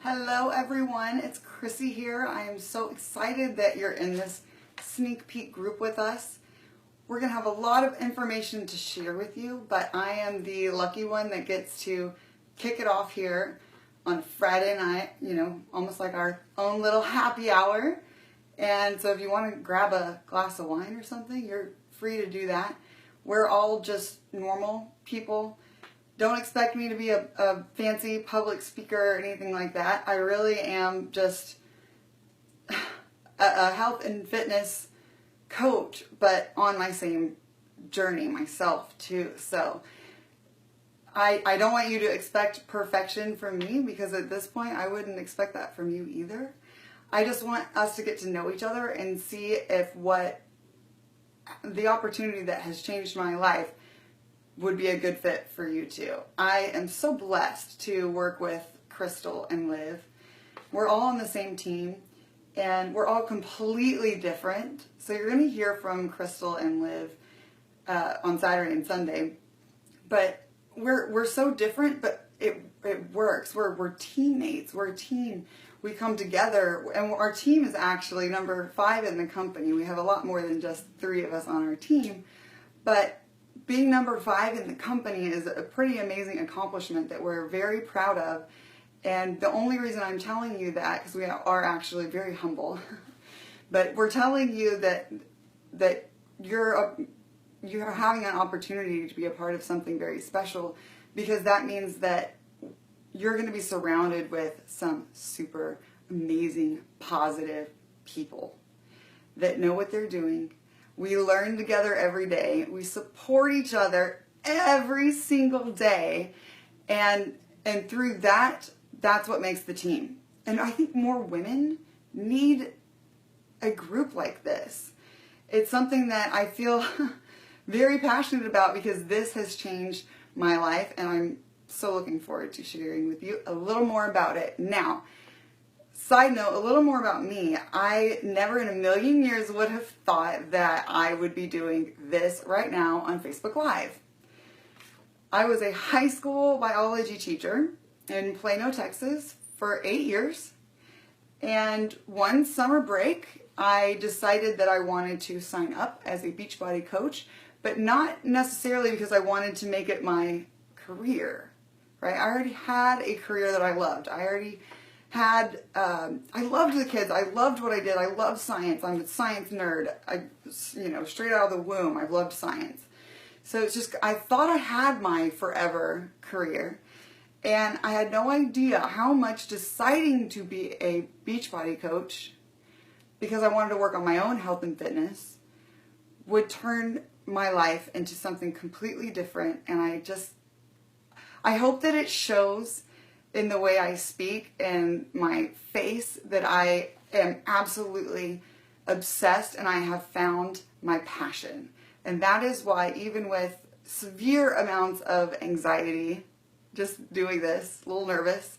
Hello everyone, it's Chrissy here. I am so excited that you're in this sneak peek group with us. We're going to have a lot of information to share with you, but I am the lucky one that gets to kick it off here on Friday night, almost like our own little happy hour. And so if you want to grab a glass of wine or something, you're free to do that. We're all just normal people. Don't expect me to be a fancy public speaker or anything like that. I really am just a health and fitness coach, but on my same journey myself too. So I don't want you to expect perfection from me, because at this point I wouldn't expect that from you either. I just want us to get to know each other and see if what the opportunity that has changed my life would be a good fit for you too. I am so blessed to work with Crystal and Liv. We're all on the same team and we're all completely different. So you're going to hear from Crystal and Liv on Saturday and Sunday. But we're so different, but it works. We're teammates. We're a team. We come together, and our team is actually number 5 in the company. We have a lot more than just 3 of us on our team, but being number 5 in the company is a pretty amazing accomplishment that we're very proud of. And the only reason I'm telling you that, because we are actually very humble, but we're telling you that you're having an opportunity to be a part of something very special, because that means that you're going to be surrounded with some super amazing, positive people that know what they're doing. We learn together every day. We support each other every single day. And through that, that's what makes the team. And I think more women need a group like this. It's something that I feel very passionate about, because this has changed my life, and I'm so looking forward to sharing with you a little more about it. Now, side note, a little more about me. I never in a million years would have thought that I would be doing this right now on Facebook Live. I was a high school biology teacher in Plano, Texas for 8 years. And one summer break, I decided that I wanted to sign up as a Beachbody coach, but not necessarily because I wanted to make it my career, right? I already had a career that I loved. I already had, I loved the kids. I loved what I did. I loved science. I'm a science nerd. Straight out of the womb, I've loved science. So it's just, I thought I had my forever career, and I had no idea how much deciding to be a Beachbody coach, because I wanted to work on my own health and fitness, would turn my life into something completely different. And I hope that it shows in the way I speak and my face that I am absolutely obsessed and I have found my passion. And that is why, even with severe amounts of anxiety, just doing this, a little nervous,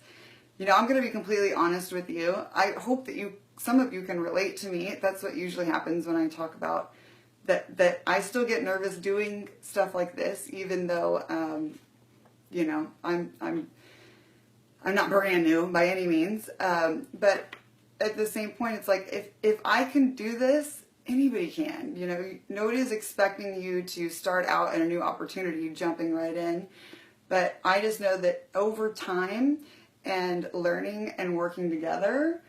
I'm going to be completely honest with you. I hope that some of you can relate to me. That's what usually happens when I talk about that I still get nervous doing stuff like this, even though, I'm not brand new by any means. But at the same point, it's like, if I can do this, anybody can. Nobody's expecting you to start out in a new opportunity, jumping right in. But I just know that over time and learning and working together,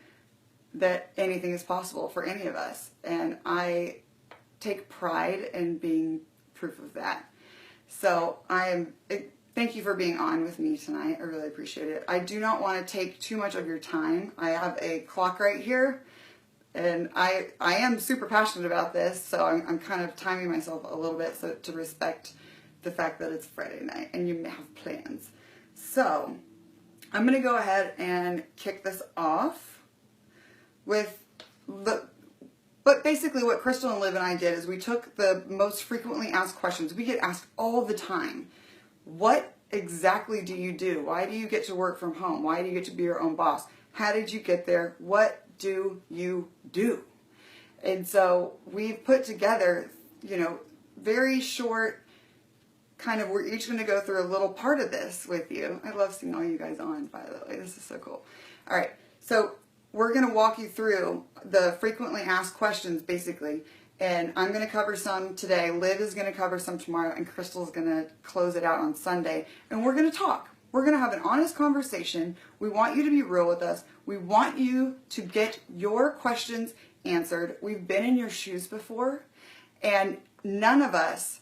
that anything is possible for any of us. And I take pride in being proof of that. So thank you for being on with me tonight. I really appreciate it. I do not want to take too much of your time. I have a clock right here, and I am super passionate about this, so I'm kind of timing myself a little bit to respect the fact that it's Friday night and you may have plans. So I'm going to go ahead and kick this off with But basically what Crystal and Liv and I did is we took the most frequently asked questions. We get asked all the time. What exactly do you do? Why do you get to work from home? Why do you get to be your own boss? How did you get there? What do you do? And so we've put together, very short we're each going to go through a little part of this with you. I love seeing all you guys on, by the way. This is so cool. All right. So we're going to walk you through the frequently asked questions, basically. And I'm going to cover some today. Liv is going to cover some tomorrow. And Crystal's going to close it out on Sunday. And we're going to talk. We're going to have an honest conversation. We want you to be real with us. We want you to get your questions answered. We've been in your shoes before. And none of us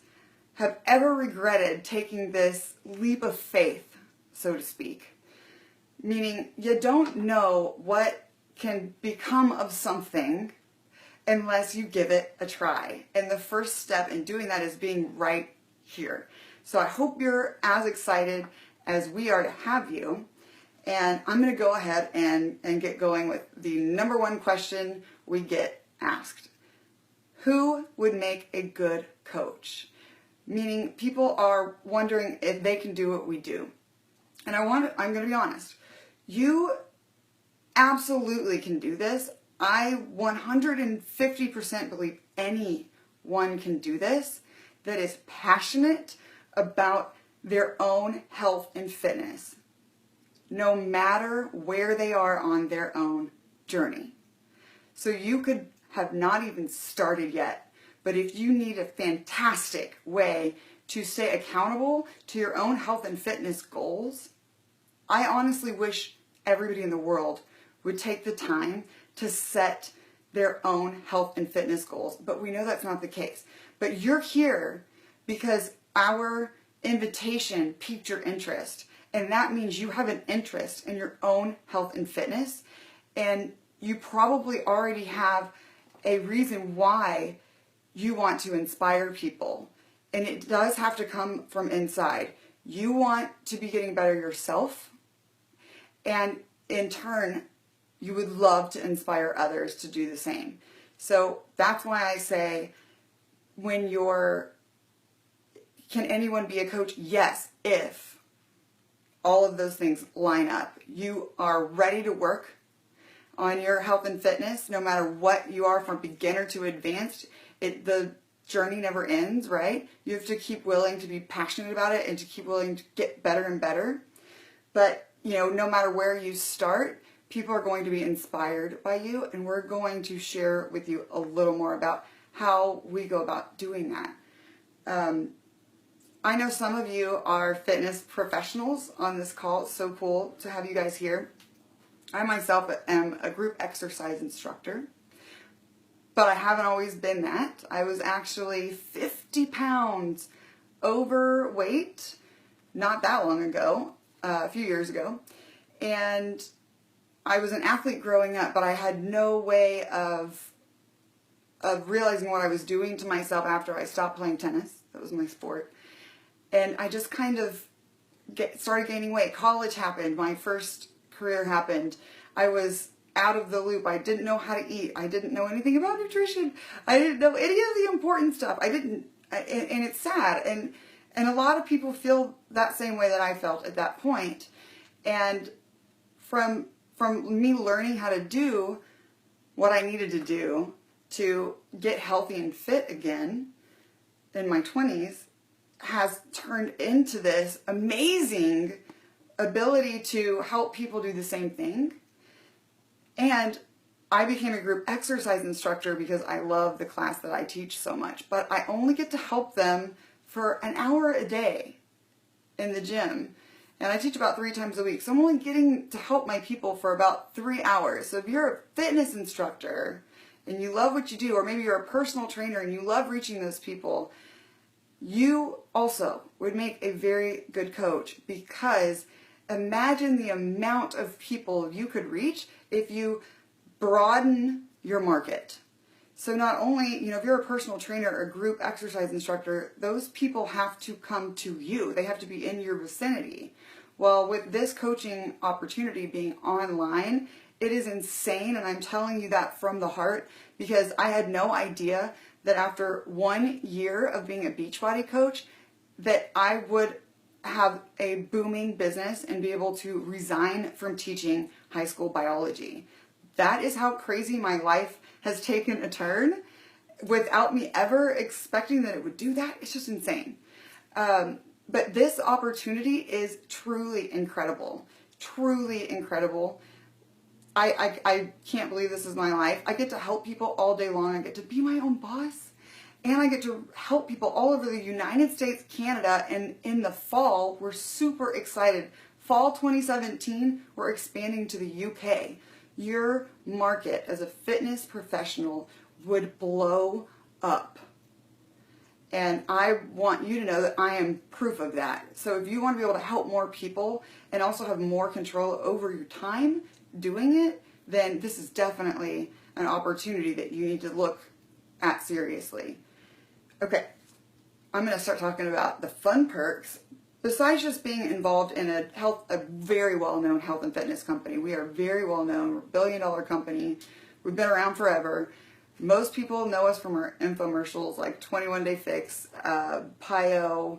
have ever regretted taking this leap of faith, so to speak. Meaning you don't know what can become of something unless you give it a try. And the first step in doing that is being right here. So I hope you're as excited as we are to have you. And I'm going to go ahead and get going with the number one question we get asked. Who would make a good coach? Meaning people are wondering if they can do what we do. And I'm going to be honest. You absolutely can do this. I 150% believe anyone can do this that is passionate about their own health and fitness, no matter where they are on their own journey. So you could have not even started yet, but if you need a fantastic way to stay accountable to your own health and fitness goals, I honestly wish everybody in the world would take the time to set their own health and fitness goals. But we know that's not the case. But you're here because our invitation piqued your interest. And that means you have an interest in your own health and fitness. And you probably already have a reason why you want to inspire people. And it does have to come from inside. You want to be getting better yourself. And in turn, you would love to inspire others to do the same. So that's why I say, can anyone be a coach? Yes, if all of those things line up. You are ready to work on your health and fitness, no matter what you are, from beginner to advanced. The journey never ends, right? You have to keep willing to be passionate about it and to keep willing to get better and better. But, no matter where you start, people are going to be inspired by you, and we're going to share with you a little more about how we go about doing that. I know some of you are fitness professionals on this call. It's so cool to have you guys here. I myself am a group exercise instructor, but I haven't always been that. I was actually 50 pounds overweight not that long ago, a few years ago, and I was an athlete growing up, but I had no way of realizing what I was doing to myself after I stopped playing tennis. That was my sport. And I just kind of started gaining weight. College happened. My first career happened. I was out of the loop. I didn't know how to eat. I didn't know anything about nutrition. I didn't know any of the important stuff. And it's sad. And a lot of people feel that same way that I felt at that point. And from me learning how to do what I needed to do to get healthy and fit again in my 20s, has turned into this amazing ability to help people do the same thing. And I became a group exercise instructor because I love the class that I teach so much. But I only get to help them for an hour a day in the gym. And I teach about 3 times a week. So I'm only getting to help my people for about 3 hours. So if you're a fitness instructor and you love what you do, or maybe you're a personal trainer and you love reaching those people, you also would make a very good coach, because imagine the amount of people you could reach if you broaden your market. So not only, if you're a personal trainer or a group exercise instructor, those people have to come to you. They have to be in your vicinity. Well, with this coaching opportunity being online, it is insane, and I'm telling you that from the heart, because I had no idea that after 1 year of being a Beachbody coach, that I would have a booming business and be able to resign from teaching high school biology. That is how crazy my life has taken a turn without me ever expecting that it would do that. It's just insane. But this opportunity is truly incredible. Truly incredible. I can't believe this is my life. I get to help people all day long. I get to be my own boss. And I get to help people all over the United States, Canada, and in the fall, we're super excited. Fall 2017, we're expanding to the UK. Your market as a fitness professional would blow up. And I want you to know that I am proof of that. So if you want to be able to help more people and also have more control over your time doing it, then this is definitely an opportunity that you need to look at seriously. Okay, I'm going to start talking about the fun perks. Besides just being involved in a very well-known health and fitness company, we are very well-known. We're a billion-dollar company. We've been around forever. Most people know us from our infomercials like 21 Day Fix, PiYo,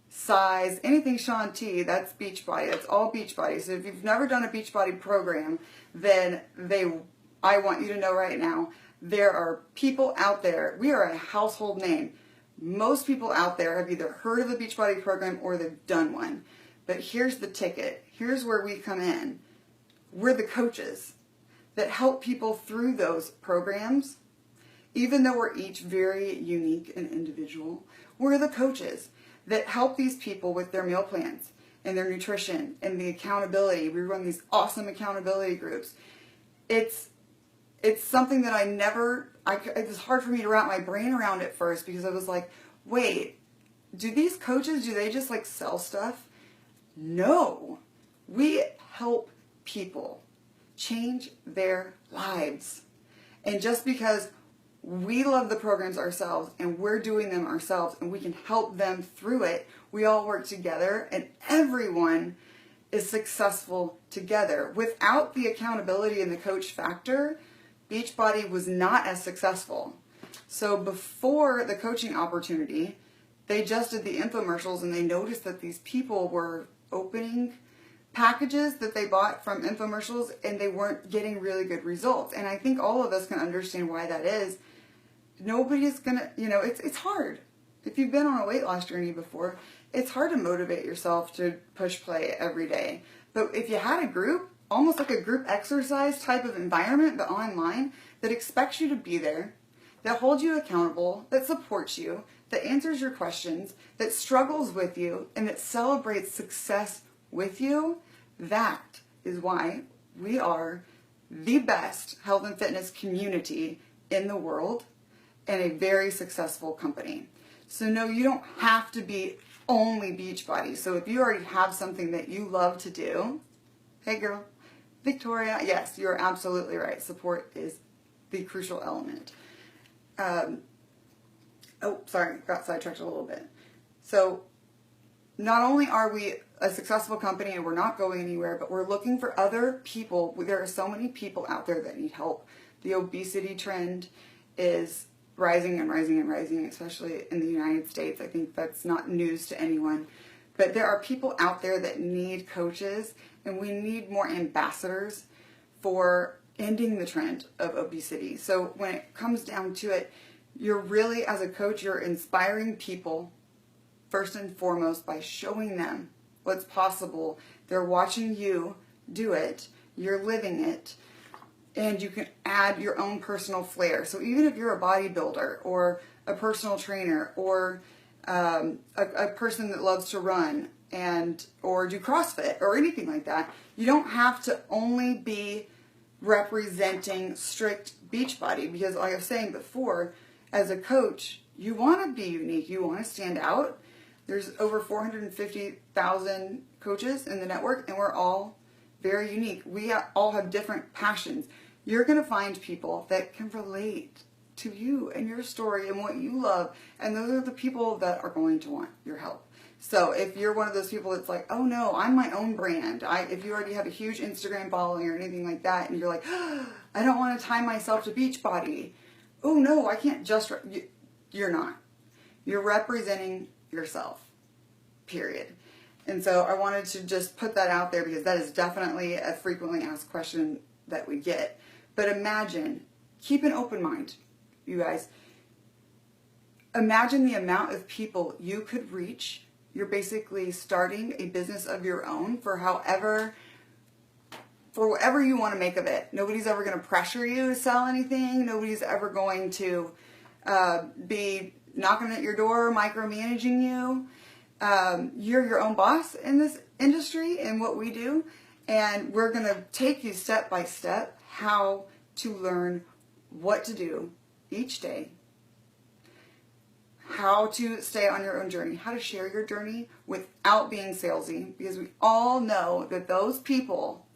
Size, anything Shaun T, that's Beachbody. It's all Beachbody. So if you've never done a Beachbody program, then I want you to know right now, there are people out there. We are a household name. Most people out there have either heard of the Beachbody program or they've done one. But here's the ticket. Here's where we come in. We're the coaches that help people through those programs. Even though we're each very unique and individual, we're the coaches that help these people with their meal plans and their nutrition and the accountability. We run these awesome accountability groups. It's something that it was hard for me to wrap my brain around at first because I was like, wait, do these coaches, do they just like sell stuff? No, we help people change their lives. And just because we love the programs ourselves and we're doing them ourselves and we can help them through it, we all work together and everyone is successful together. Without the accountability and the coach factor, Beachbody was not as successful. So before the coaching opportunity, they just did the infomercials and they noticed that these people were opening packages that they bought from infomercials and they weren't getting really good results. And I think all of us can understand why that is. Nobody's gonna, it's hard. If you've been on a weight loss journey before, it's hard to motivate yourself to push play every day. But if you had a group, almost like a group exercise type of environment, but online, that expects you to be there, that holds you accountable, that supports you, that answers your questions, that struggles with you, and that celebrates success with you, that is why we are the best health and fitness community in the world and a very successful company. So no, you don't have to be only Beachbody. So if you already have something that you love to do, hey girl, Victoria, yes, you're absolutely right. Support is the crucial element. Sorry, got sidetracked a little bit. So not only are we a successful company and we're not going anywhere, but we're looking for other people. There are so many people out there that need help. The obesity trend is rising and rising and rising, especially in the United States. I think that's not news to anyone. But there are people out there that need coaches, and we need more ambassadors for ending the trend of obesity. So when it comes down to it, you're really, as a coach, you're inspiring people first and foremost by showing them what's possible. They're watching you do it, you're living it, and you can add your own personal flair. So even if you're a bodybuilder or a personal trainer or a person that loves to run or do CrossFit or anything like that, you don't have to only be representing strict Beachbody, because like I was saying before, as a coach, you want to be unique, you want to stand out. There's over 450,000 coaches in the network, and we're all very unique. We all have different passions. You're going to find people that can relate to you and your story and what you love, and those are the people that are going to want your help. So if you're one of those people that's like, oh no, I'm my own brand. If you already have a huge Instagram following or anything like that, and you're like, oh, I don't want to tie myself to Beachbody. Oh no, I can't just... You're not. You're representing yourself, period. And so I wanted to just put that out there because that is definitely a frequently asked question that we get. But imagine, keep an open mind, you guys. Imagine the amount of people you could reach You're basically starting a business of your own for whatever you want to make of it. Nobody's ever going to pressure you to sell anything. Nobody's ever going to be knocking at your door, micromanaging you. You're your own boss in this industry and what we do. And we're going to take you step by step how to learn what to do each day, how to stay on your own journey, how to share your journey without being salesy, because we all know that those people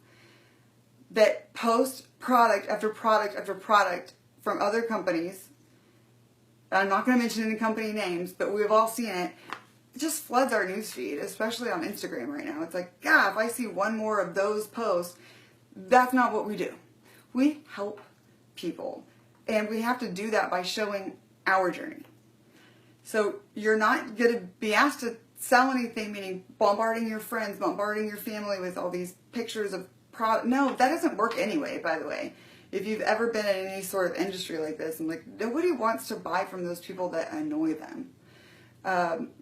that post product after product after product from other companies, I'm not going to mention any company names, but we've all seen it, it just floods our newsfeed, especially on Instagram right now. It's like, God, if I see one more of those posts, that's not what we do. We help people, and we have to do that by showing our journey. So you're not going to be asked to sell anything, meaning bombarding your friends, bombarding your family with all these pictures of product. No, that doesn't work anyway, by the way. If you've ever been in any sort of industry like this, and like, nobody wants to buy from those people that annoy them.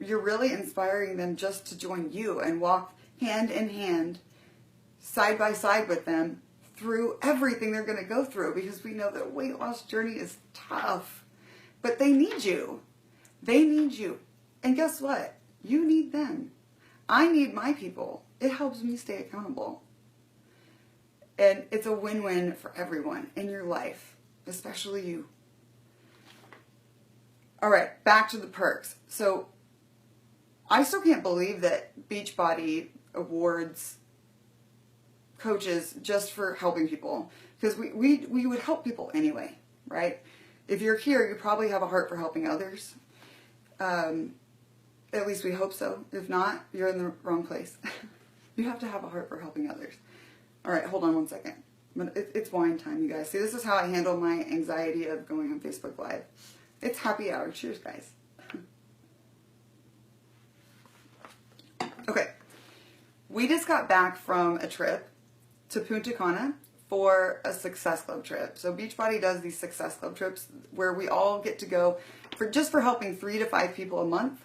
You're really inspiring them just to join you and walk hand in hand, side by side with them through everything they're going to go through, because we know that a weight loss journey is tough, but they need you. They need you. And guess what? You need them. I need my people. It helps me stay accountable. And it's a win-win for everyone in your life, especially you. All right, back to the perks. So I still can't believe that Beachbody awards coaches just for helping people, because we would help people anyway, right? If you're here, you probably have a heart for helping others. At least we hope so. If not, you're in the wrong place. You have to have a heart for helping others. All right, hold on one second. It's wine time, you guys. See, this is how I handle my anxiety of going on Facebook Live. It's happy hour. Cheers, guys. Okay. We just got back from a trip to Punta Cana for a Success Club trip. So Beachbody does these Success Club trips where we all get to go for helping 3 to 5 people a month.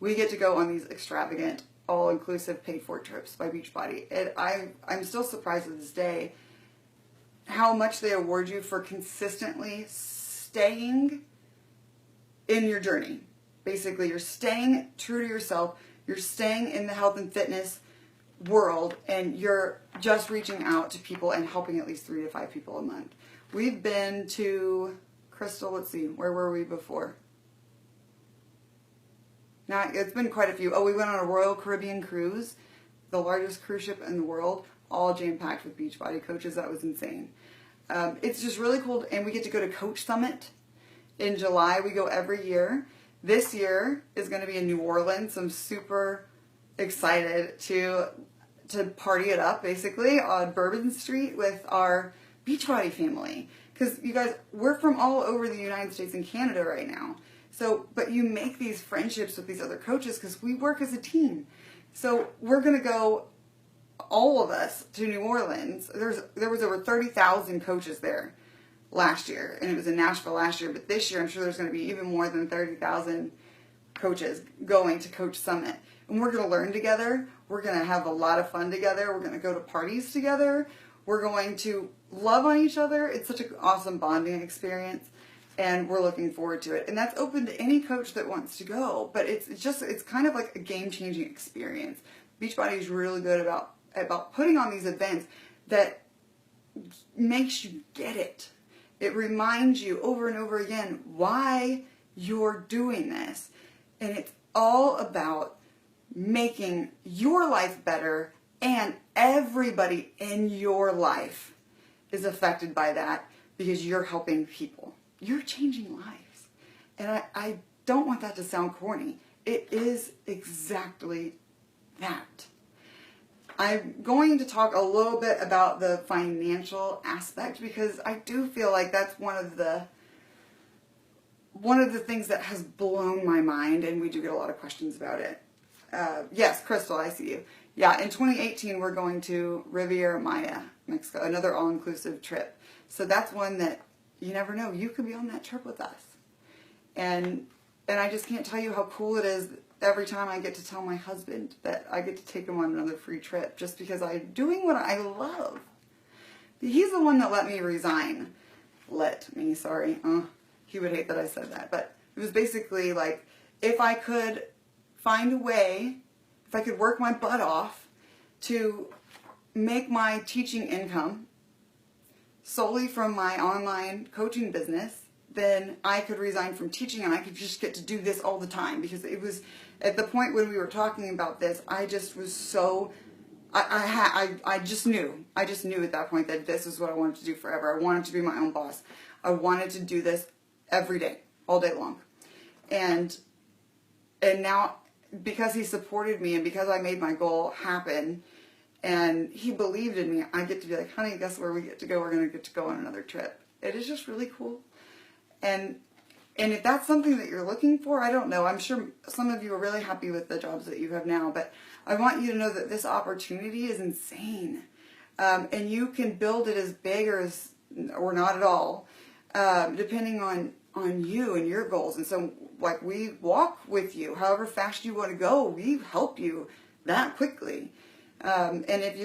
We get to go on these extravagant, all-inclusive, paid-for trips by Beachbody. And I'm still surprised to this day how much they award you for consistently staying in your journey. Basically, you're staying true to yourself. You're staying in the health and fitness world, and you're just reaching out to people and helping at least 3 to 5 people a month. We've been to, Crystal, let's see, where were we before? Now, it's been quite a few. Oh, we went on a Royal Caribbean cruise, the largest cruise ship in the world, all jam-packed with Beachbody coaches. That was insane. It's just really cool, and we get to go to Coach Summit in July. We go every year. This year is going to be in New Orleans. I'm super excited to party it up, basically, on Bourbon Street with our Beachbody family. Because, you guys, we're from all over the United States and Canada right now. So, but you make these friendships with these other coaches because we work as a team. So we're going to go, all of us, to New Orleans. There was over 30,000 coaches there last year, and it was in Nashville last year. But this year, I'm sure there's going to be even more than 30,000 coaches going to Coach Summit. And we're going to learn together. We're going to have a lot of fun together. We're going to go to parties together. We're going to love on each other. It's such an awesome bonding experience, and we're looking forward to it. And that's open to any coach that wants to go, but it's kind of like a game-changing experience. Beachbody is really good about putting on these events that makes you get it. It reminds you over and over again why you're doing this. And it's all about making your life better, and everybody in your life is affected by that because you're helping people. You're changing lives. And I don't want that to sound corny. It is exactly that. I'm going to talk a little bit about the financial aspect because I do feel like that's one of the things that has blown my mind, and we do get a lot of questions about it. Yes, Crystal, I see you. Yeah, in 2018, we're going to Riviera Maya, Mexico, another all-inclusive trip. So that's one that you never know. You could be on that trip with us. And I just can't tell you how cool it is every time I get to tell my husband that I get to take him on another free trip just because I'm doing what I love. He's the one that let me resign. Sorry. He would hate that I said that. But it was basically like, if I could find a way, if I could work my butt off to make my teaching income solely from my online coaching business, then I could resign from teaching and I could just get to do this all the time. Because it was at the point when we were talking about this, I just was so, I just knew at that point that this is what I wanted to do forever. I wanted to be my own boss. I wanted to do this every day, all day long. And now, because he supported me and because I made my goal happen and he believed in me, I get to be like, honey, guess where we get to go? We're going to get to go on another trip. It is just really cool. And if that's something that you're looking for, I don't know. I'm sure some of you are really happy with the jobs that you have now, but I want you to know that this opportunity is insane. And you can build it as big or not at all, depending on you and your goals. And so, like, we walk with you. However fast you want to go, we help you that quickly. And if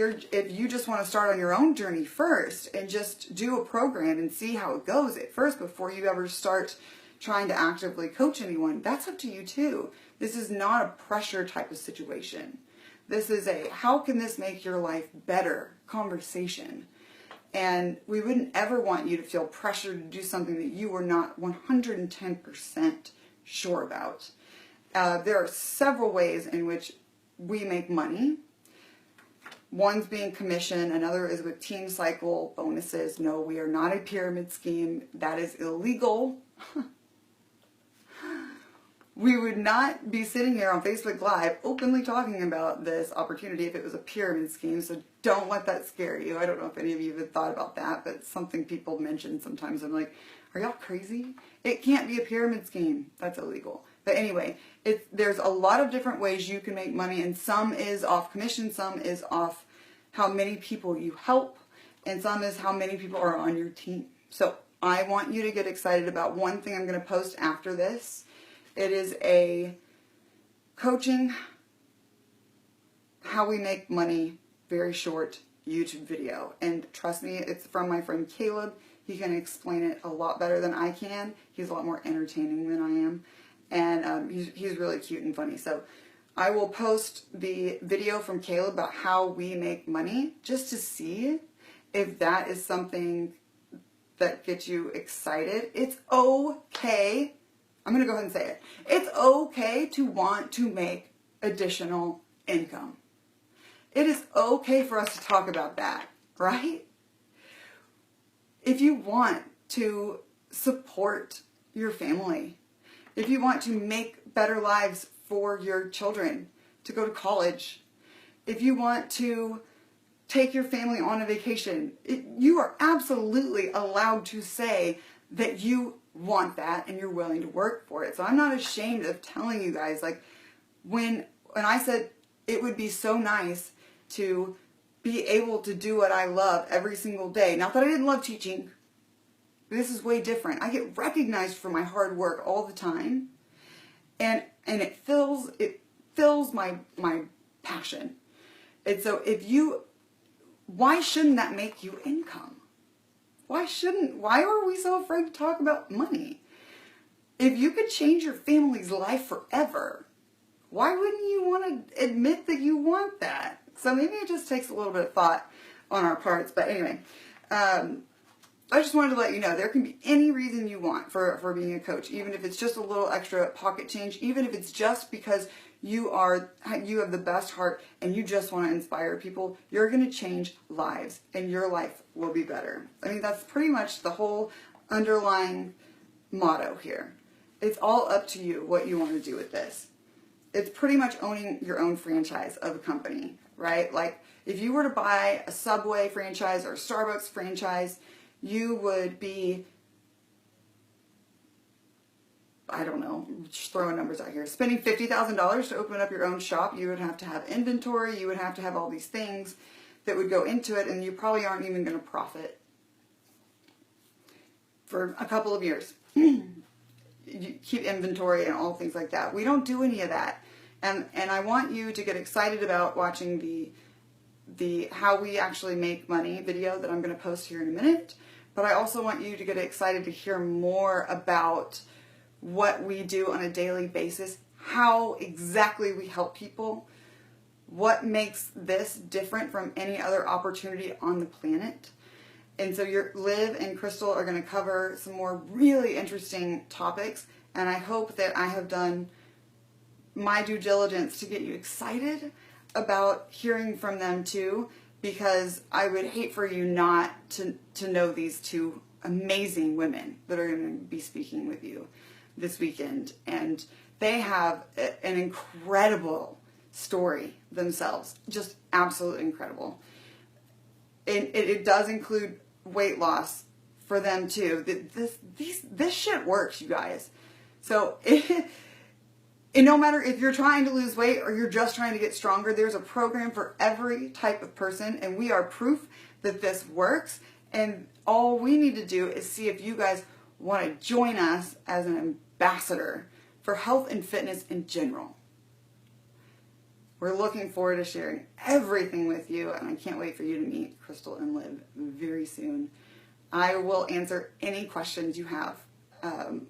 you just want to start on your own journey first and just do a program and see how it goes at first before you ever start trying to actively coach anyone, that's up to you too. This is not a pressure type of situation. This is a, how can this make your life better conversation. And we wouldn't ever want you to feel pressured to do something that you were not 110% sure about. There are several ways in which we make money. One's being commission, another is with Team Cycle bonuses. No, we are not a pyramid scheme. That is illegal. We would not be sitting here on Facebook Live openly talking about this opportunity if it was a pyramid scheme, so don't let that scare you. I don't know if any of you have thought about that, but it's something people mention sometimes. I'm like, are y'all crazy? It can't be a pyramid scheme. That's illegal. But anyway, there's a lot of different ways you can make money, and some is off commission, some is off how many people you help, and some is how many people are on your team. So I want you to get excited about one thing I'm going to post after this. It is a coaching, how we make money, very short YouTube video. And trust me, it's from my friend Caleb. He can explain it a lot better than I can. He's a lot more entertaining than I am. And he's really cute and funny. So I will post the video from Caleb about how we make money just to see if that is something that gets you excited. It's okay. I'm going to go ahead and say it. It's okay to want to make additional income. It is okay for us to talk about that, right? If you want to support your family, if you want to make better lives for your children, to go to college, if you want to take your family on a vacation, you are absolutely allowed to say that you want that and you're willing to work for it. So I'm not ashamed of telling you guys, like, when I said it would be so nice to be able to do what I love every single day. Not that I didn't love teaching. This is way different. I get recognized for my hard work all the time. And it fills my passion. And so why shouldn't that make you income? Why are we so afraid to talk about money? If you could change your family's life forever, why wouldn't you want to admit that you want that? So maybe it just takes a little bit of thought on our parts. But anyway, I just wanted to let you know there can be any reason you want for being a coach, even if it's just a little extra pocket change, even if it's just because you have the best heart and you just want to inspire people. You're going to change lives and your life will be better. I mean, that's pretty much the whole underlying motto here. It's all up to you what you want to do with this. It's pretty much owning your own franchise of a company, right? Like, if you were to buy a Subway franchise or a Starbucks franchise, you would be, I don't know, just throwing numbers out here, spending $50,000 to open up your own shop. You would have to have inventory. You would have to have all these things that would go into it, and you probably aren't even going to profit for a couple of years. You keep inventory and all things like that. We don't do any of that. And I want you to get excited about watching the how we actually make money video that I'm going to post here in a minute. But I also want you to get excited to hear more about what we do on a daily basis, how exactly we help people, what makes this different from any other opportunity on the planet. And so Liv and Crystal are going to cover some more really interesting topics, and I hope that I have done my due diligence to get you excited about hearing from them too, because I would hate for you not to know these two amazing women that are going to be speaking with you this weekend. And they have an incredible story themselves, just absolutely incredible. It does include weight loss for them too. This shit works, you guys. So and no matter if you're trying to lose weight or you're just trying to get stronger, there's a program for every type of person, and we are proof that this works. And all we need to do is see if you guys want to join us as an ambassador for health and fitness in general. We're looking forward to sharing everything with you, and I can't wait for you to meet Crystal and Liv very soon. I will answer any questions you have.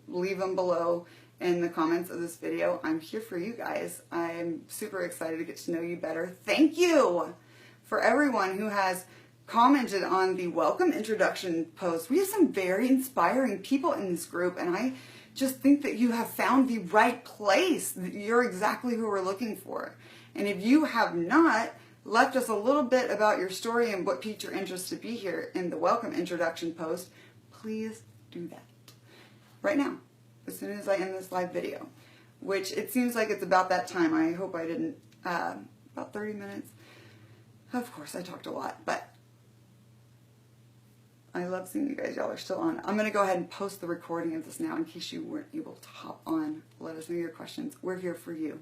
Leave them below in the comments of this video. I'm here for you guys. I'm super excited to get to know you better. Thank you for everyone who has commented on the welcome introduction post. We have some very inspiring people in this group, and I just think that you have found the right place. You're exactly who we're looking for. And if you have not left us a little bit about your story and what piqued your interest to be here in the welcome introduction post, please do that right now, as soon as I end this live video, which it seems like it's about that time. I hope I didn't, about 30 minutes. Of course, I talked a lot, but I love seeing you guys. Y'all are still on. I'm going to go ahead and post the recording of this now in case you weren't able to hop on. Let us know your questions. We're here for you.